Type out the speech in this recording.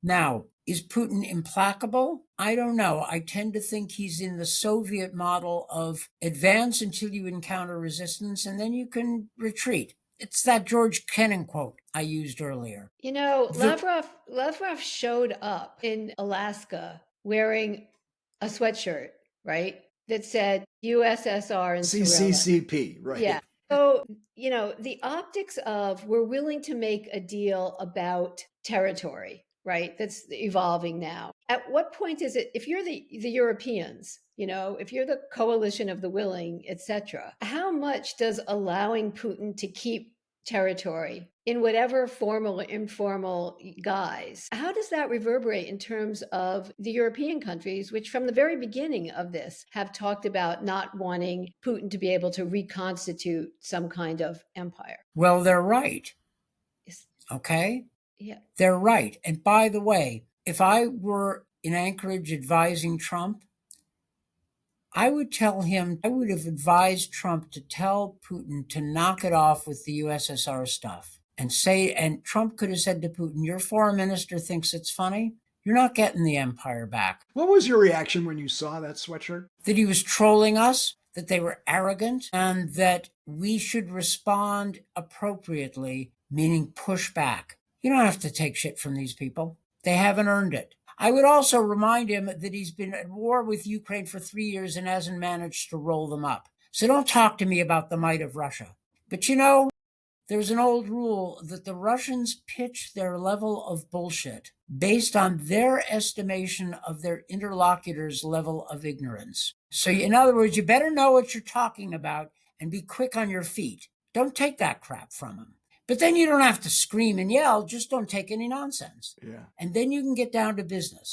Now, is Putin implacable? I don't know. I tend to think he's in the Soviet model of advance until you encounter resistance and then you can retreat. It's that George Kennan quote I used earlier. You know, The Lavrov showed up in Alaska wearing a sweatshirt, right? That said USSR and Cyrillic. CCCP, Yeah. right? So, the optics of we're willing to make a deal about territory, right? That's evolving now. At what point is it, if you're the Europeans, if you're the coalition of the willing, etc., how much does allowing Putin to keep territory in whatever formal or informal guise, how does that reverberate in terms of the European countries, which from the very beginning of this have talked about not wanting Putin to be able to reconstitute some kind of empire? Well, they're right. Is- Okay? Yeah. They're right. And by the way, if I were in Anchorage advising Trump, I would have advised Trump to tell Putin to knock it off with the USSR stuff and Trump could have said to Putin, your foreign minister thinks it's funny. You're not getting the empire back. What was your reaction when you saw that sweatshirt? That he was trolling us, that they were arrogant, and that we should respond appropriately, meaning push back. You don't have to take shit from these people. They haven't earned it. I would also remind him that he's been at war with Ukraine for 3 years and hasn't managed to roll them up. So don't talk to me about the might of Russia. But there's an old rule that the Russians pitch their level of bullshit based on their estimation of their interlocutor's level of ignorance. So, in other words, you better know what you're talking about and be quick on your feet. Don't take that crap from them. But then you don't have to scream and yell, just don't take any nonsense. Yeah. And then you can get down to business.